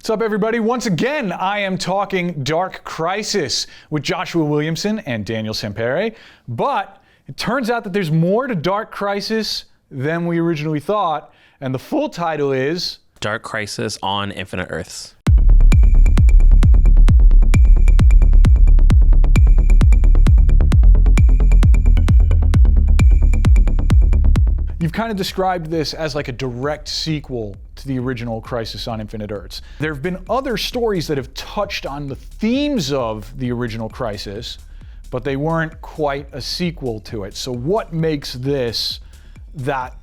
What's up, everybody? Once again, I am talking Dark Crisis with Joshua Williamson and Daniel Sampere, but it turns out that there's more to Dark Crisis than we originally thought, and the full title is Dark Crisis on Infinite Earths. You've kind of described this as like a direct sequel to the original Crisis on Infinite Earths. There have been other stories that have touched on the themes of the original Crisis, but they weren't quite a sequel to it. So what makes this that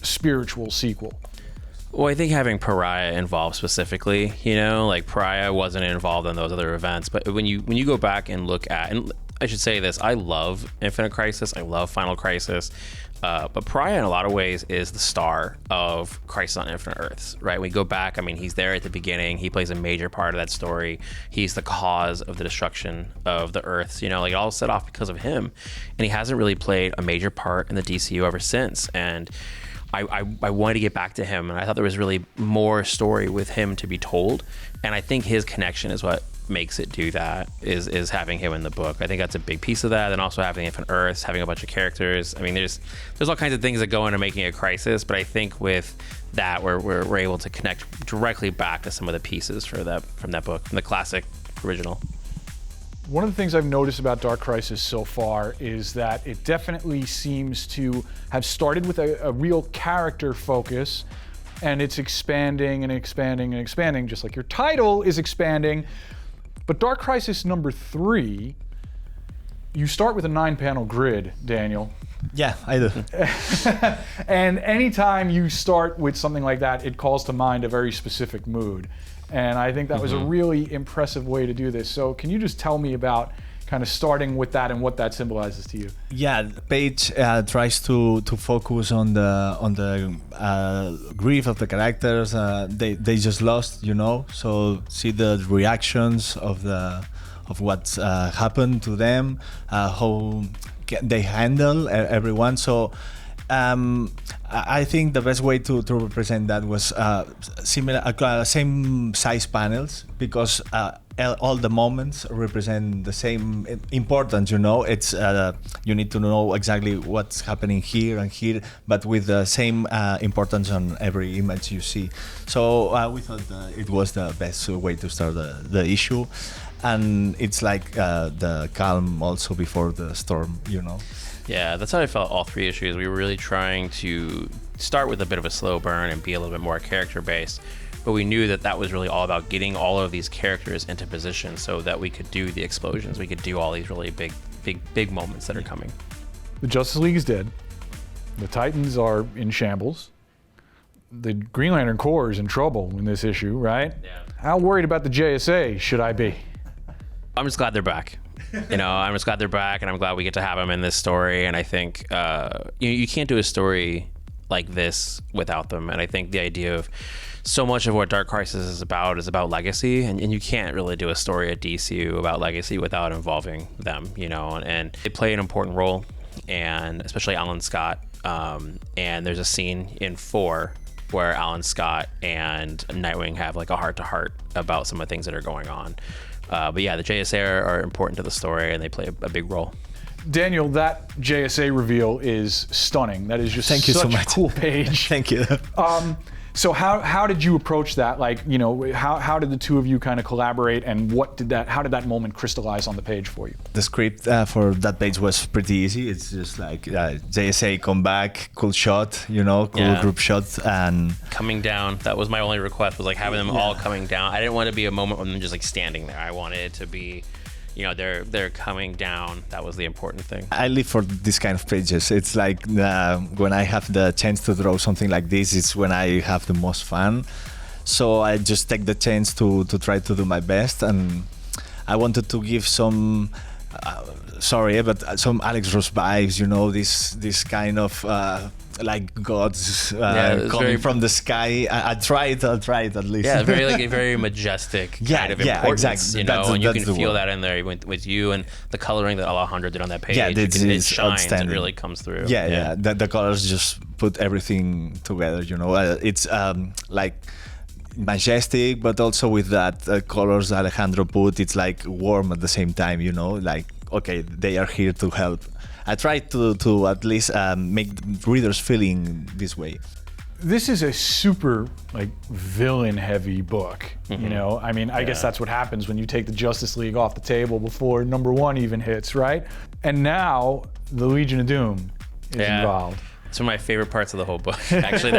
spiritual sequel? Well, I think having Pariah involved specifically, like Pariah wasn't involved in those other events, but when you go back and look at, and I should say this, I love Infinite Crisis, I love Final Crisis, but Pariah in a lot of ways is the star of Crisis on Infinite Earths, right? We go back, he's there at the beginning, he plays a major part of that story, he's the cause of the destruction of the Earths, it all set off because of him, and he hasn't really played a major part in the DCU ever since, and I wanted to get back to him, and I thought there was really more story with him to be told, and I think his connection is what makes it do that, is having him in the book. I think that's a big piece of that, and also having Infinite Earths, having a bunch of characters. There's all kinds of things that go into making a Crisis, but I think with that we're able to connect directly back to some of the pieces from that book, from the classic original. One of the things I've noticed about Dark Crisis so far is that it definitely seems to have started with a real character focus, and it's expanding and expanding and expanding, just like your title is expanding. But Dark Crisis number 3, you start with a 9-panel grid, Daniel. Yeah, I do. And anytime you start with something like that, it calls to mind a very specific mood. And I think that was a really impressive way to do this. So can you just tell me about kind of starting with that and what that symbolizes to you? Yeah, the page tries to focus on the grief of the characters. They just lost, So see the reactions of what's happened to them, how they handle everyone. So I think the best way to represent that was similar, same size panels, because all the moments represent the same importance. It's you need to know exactly what's happening here and here, but with the same importance on every image you see. So we thought it was the best way to start the issue, and it's like the calm also before the storm. Yeah, that's how I felt all 3 issues. We were really trying to start with a bit of a slow burn and be a little bit more character-based, but we knew that was really all about getting all of these characters into position so that we could do the explosions, we could do all these really big moments that are coming. The Justice League is dead. The Titans are in shambles. The Green Lantern Corps is in trouble in this issue, right? Yeah. How worried about the JSA should I be? I'm just glad they're back. I'm just glad they're back, and I'm glad we get to have them in this story. And I think you can't do a story like this without them. And I think the idea of so much of what Dark Crisis is about legacy, and you can't really do a story at DCU about legacy without involving them. And they play an important role, and especially Alan Scott. And there's a scene in 4 where Alan Scott and Nightwing have like a heart-to-heart about some of the things that are going on. But yeah, the JSA are important to the story, and they play a big role. Daniel, that JSA reveal is stunning. That is just Thank you such so much. a cool page. Thank you. So how did you approach that? How did the two of you kind of collaborate, and how did that moment crystallize on the page for you? The script for that page was pretty easy. It's just like JSA come back, cool shot, cool group shot, and coming down. That was my only request, was like having them all coming down. I didn't want to be a moment when them just like standing there. I wanted it to be, they're coming down. That was the important thing. I live for this kind of pages. It's like when I have the chance to draw something like this, it's when I have the most fun. So I just take the chance to try to do my best, and I wanted to give some some Alex Ross vibes, this kind of like gods coming from the sky. I'll try it at least. Yeah, very majestic kind of importance, exactly. And you can feel that in there with you, and the coloring that Alejandro did on that page. Yeah, it shines, it really comes through. The colors just put everything together, It's like majestic, but also with that colors Alejandro put. It's like warm at the same time, you know, like, okay, they are here to help. I try to at least make readers feeling this way. This is a super like villain heavy book, you know? I mean, I guess that's what happens when you take the Justice League off the table before #1 even hits, right? And now the Legion of Doom is involved. It's one of my favorite parts of the whole book. Actually,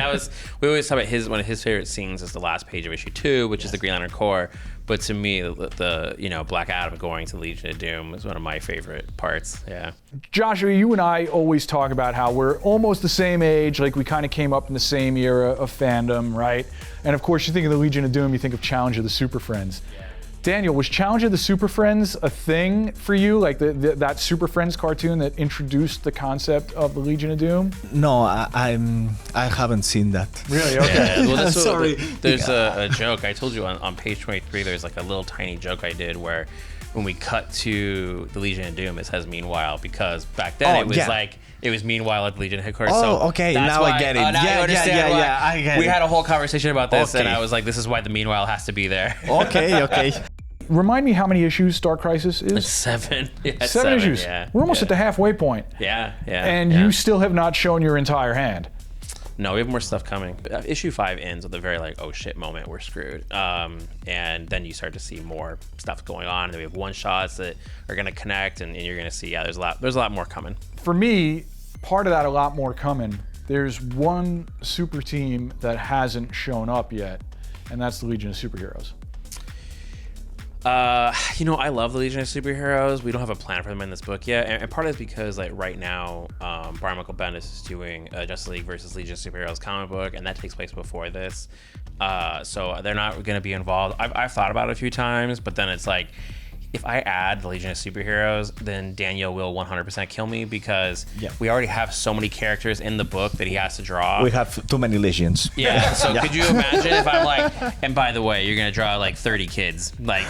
we always talk about one of his favorite scenes is the last page of issue 2, which is the Green Lantern Corps. But to me, the Black Adam going to Legion of Doom is one of my favorite parts. Yeah. Joshua, you and I always talk about how we're almost the same age, like we kind of came up in the same era of fandom, right? And of course, you think of the Legion of Doom, you think of Challenge of the Super Friends. Yeah. Daniel, was Challenge of the Super Friends a thing for you? Like that Super Friends cartoon that introduced the concept of the Legion of Doom? No, I haven't seen that. Really? Okay. Yeah, well, Sorry. There's a joke. I told you on page 23, there's like a little tiny joke I did where when we cut to the Legion of Doom, it says meanwhile, because back then it was meanwhile at the Legion headquarters. Oh, so okay. that's Now why, I get it. Now you understand why. I get it. We had a whole conversation about this, Okay. and I was like, this is why the meanwhile has to be there. Okay. Remind me how many issues Dark Crisis is? 7. Yeah, 7 issues. Yeah, We're almost at the halfway point. Yeah. And you still have not shown your entire hand. No, we have more stuff coming. Issue 5 ends with a very like, oh shit moment, we're screwed. And then you start to see more stuff going on. And then we have one-shots that are going to connect, and you're going to see, there's a lot more coming. For me, part of that a lot more coming, there's one super team that hasn't shown up yet, and that's the Legion of Superheroes. I love the Legion of Superheroes. We don't have a plan for them in this book yet, and part of it's because like right now, Brian Michael Bendis is doing a Justice League versus Legion of Superheroes comic book, and that takes place before this. So they're not going to be involved. I've thought about it a few times, but then it's like, if I add the Legion of Superheroes, then Daniel will 100% kill me, because we already have so many characters in the book that he has to draw. We have too many Legions. Yeah, so could you imagine if I'm like, and by the way, you're going to draw like 30 kids, like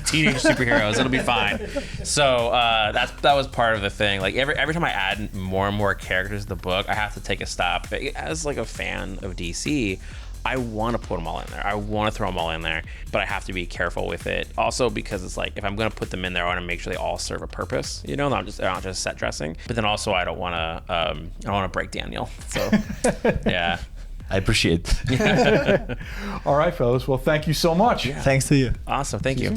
teenage superheroes, it'll be fine. So that was part of the thing. Like every time I add more and more characters to the book, I have to take a stop. As like a fan of DC, I want to put them all in there. I want to throw them all in there, but I have to be careful with it. Also, because it's like, if I'm going to put them in there, I want to make sure they all serve a purpose. You know, they're not just set dressing. But then also, I don't want to break Daniel. So, yeah. I appreciate it. All right, fellas. Well, thank you so much. Thanks to you. Awesome. Thank you.